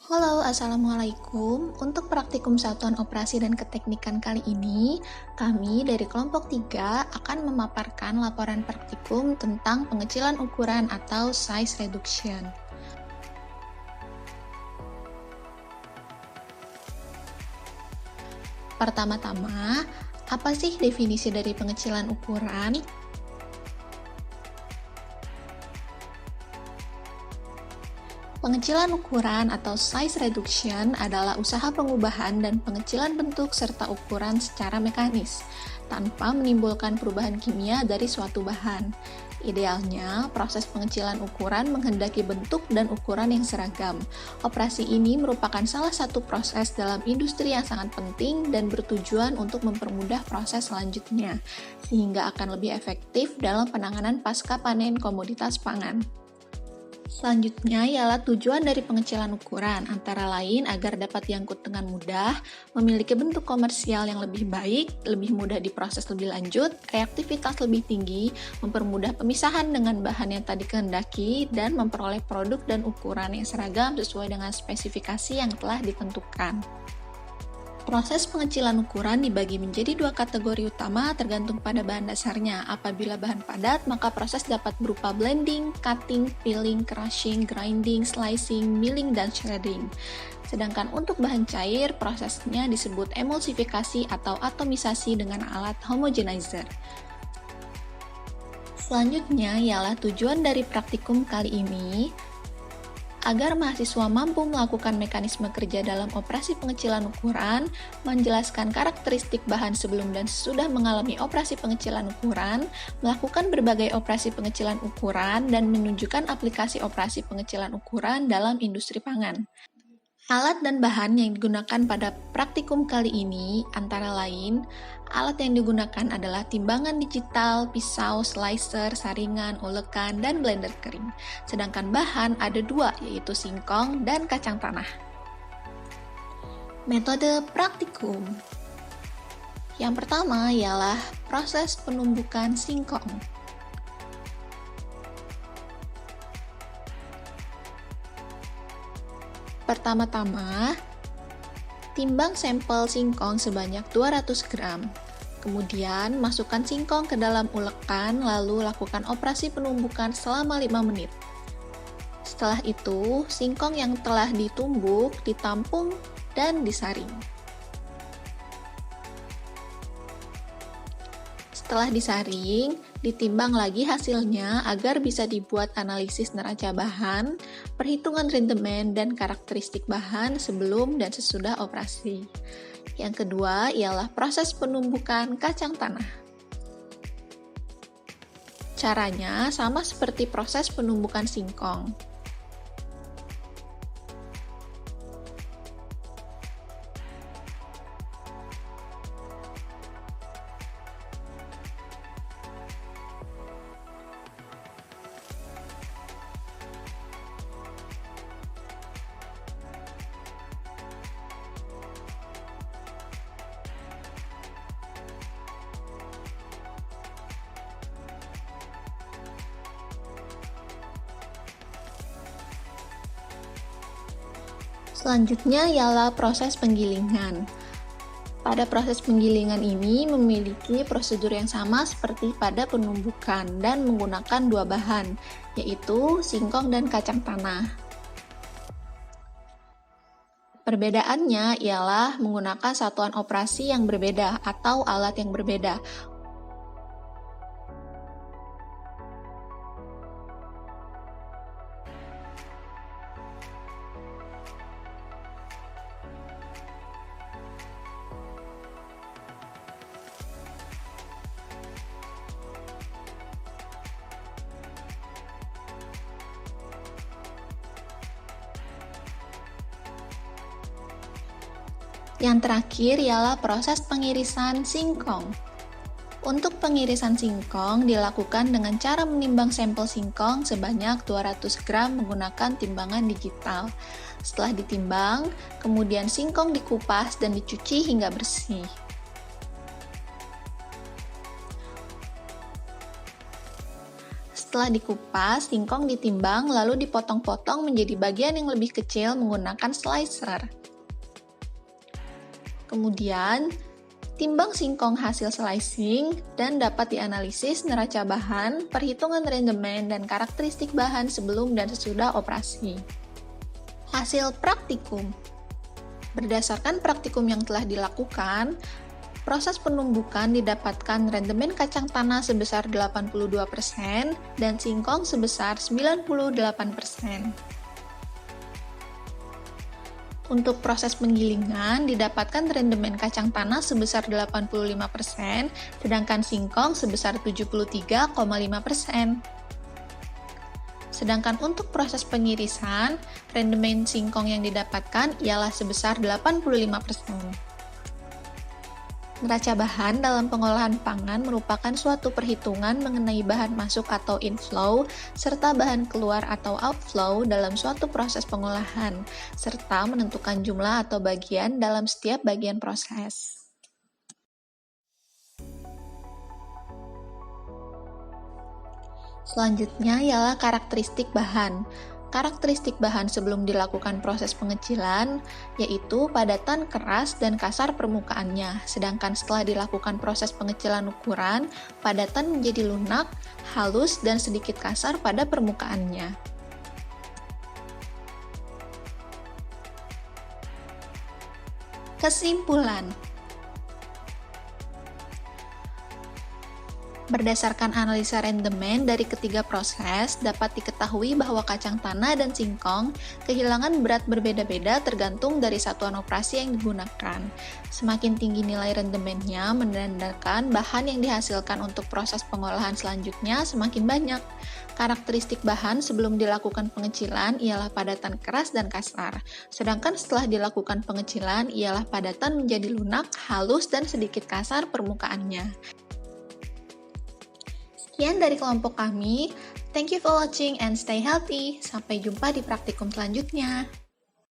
Halo, Assalamualaikum. Untuk praktikum satuan operasi dan keteknikan kali ini, kami dari kelompok 3 akan memaparkan laporan praktikum tentang pengecilan ukuran atau size reduction. Pertama-tama, apa sih definisi dari pengecilan ukuran? Pengecilan ukuran atau size reduction adalah usaha pengubahan dan pengecilan bentuk serta ukuran secara mekanis, tanpa menimbulkan perubahan kimia dari suatu bahan. Idealnya, proses pengecilan ukuran menghendaki bentuk dan ukuran yang seragam. Operasi ini merupakan salah satu proses dalam industri yang sangat penting dan bertujuan untuk mempermudah proses selanjutnya, sehingga akan lebih efektif dalam penanganan pasca panen komoditas pangan. Selanjutnya ialah tujuan dari pengecilan ukuran, antara lain agar dapat diangkut dengan mudah, memiliki bentuk komersial yang lebih baik, lebih mudah diproses lebih lanjut, reaktivitas lebih tinggi, mempermudah pemisahan dengan bahan yang tadi kehendaki, dan memperoleh produk dan ukuran yang seragam sesuai dengan spesifikasi yang telah ditentukan. Proses pengecilan ukuran dibagi menjadi dua kategori utama tergantung pada bahan dasarnya. Apabila bahan padat, maka proses dapat berupa blending, cutting, peeling, crushing, grinding, slicing, milling, dan shredding. Sedangkan untuk bahan cair, prosesnya disebut emulsifikasi atau atomisasi dengan alat homogenizer. Selanjutnya ialah tujuan dari praktikum kali ini, agar mahasiswa mampu melakukan mekanisme kerja dalam operasi pengecilan ukuran, menjelaskan karakteristik bahan sebelum dan sesudah mengalami operasi pengecilan ukuran, melakukan berbagai operasi pengecilan ukuran, dan menunjukkan aplikasi operasi pengecilan ukuran dalam industri pangan. Alat dan bahan yang digunakan pada praktikum kali ini antara lain, alat yang digunakan adalah timbangan digital, pisau, slicer, saringan, ulekan, dan blender kering. Sedangkan bahan ada dua, yaitu singkong dan kacang tanah. Metode praktikum. Yang pertama ialah proses penumbukan singkong. Pertama-tama, timbang sampel singkong sebanyak 200 gram. Kemudian, masukkan singkong ke dalam ulekan, lalu lakukan operasi penumbukan selama 5 menit. Setelah itu, singkong yang telah ditumbuk ditampung dan disaring. Setelah disaring, ditimbang lagi hasilnya agar bisa dibuat analisis neraca bahan, perhitungan rendemen, dan karakteristik bahan sebelum dan sesudah operasi. Yang kedua ialah proses penumbukan kacang tanah. Caranya sama seperti proses penumbukan singkong. Selanjutnya ialah proses penggilingan. Pada proses penggilingan ini memiliki prosedur yang sama seperti pada penumbukan dan menggunakan dua bahan, yaitu singkong dan kacang tanah. Perbedaannya ialah menggunakan satuan operasi yang berbeda atau alat yang berbeda. Yang terakhir ialah proses pengirisan singkong. Untuk pengirisan singkong dilakukan dengan cara menimbang sampel singkong sebanyak 200 gram menggunakan timbangan digital. Setelah ditimbang, kemudian singkong dikupas dan dicuci hingga bersih. Setelah dikupas, singkong ditimbang lalu dipotong-potong menjadi bagian yang lebih kecil menggunakan slicer. Kemudian, timbang singkong hasil slicing dan dapat dianalisis neraca bahan, perhitungan rendemen, dan karakteristik bahan sebelum dan sesudah operasi. Hasil praktikum. Berdasarkan praktikum yang telah dilakukan, proses penumbukan didapatkan rendemen kacang tanah sebesar 82% dan singkong sebesar 98%. Untuk proses penggilingan didapatkan rendemen kacang tanah sebesar 85%, sedangkan singkong sebesar 73,5%. Sedangkan untuk proses pengirisan, rendemen singkong yang didapatkan ialah sebesar 85%. Neraca bahan dalam pengolahan pangan merupakan suatu perhitungan mengenai bahan masuk atau inflow, serta bahan keluar atau outflow dalam suatu proses pengolahan, serta menentukan jumlah atau bagian dalam setiap bagian proses. Selanjutnya ialah karakteristik bahan. Karakteristik bahan sebelum dilakukan proses pengecilan, yaitu padatan keras dan kasar permukaannya, sedangkan setelah dilakukan proses pengecilan ukuran, padatan menjadi lunak, halus, dan sedikit kasar pada permukaannya. Kesimpulan. Berdasarkan analisa rendemen dari ketiga proses, dapat diketahui bahwa kacang tanah dan singkong kehilangan berat berbeda-beda tergantung dari satuan operasi yang digunakan. Semakin tinggi nilai rendemennya menandakan bahan yang dihasilkan untuk proses pengolahan selanjutnya semakin banyak. Karakteristik bahan sebelum dilakukan pengecilan ialah padatan keras dan kasar, sedangkan setelah dilakukan pengecilan ialah padatan menjadi lunak, halus, dan sedikit kasar permukaannya. Sekian dari kelompok kami. Thank you for watching and stay healthy. Sampai jumpa di praktikum selanjutnya.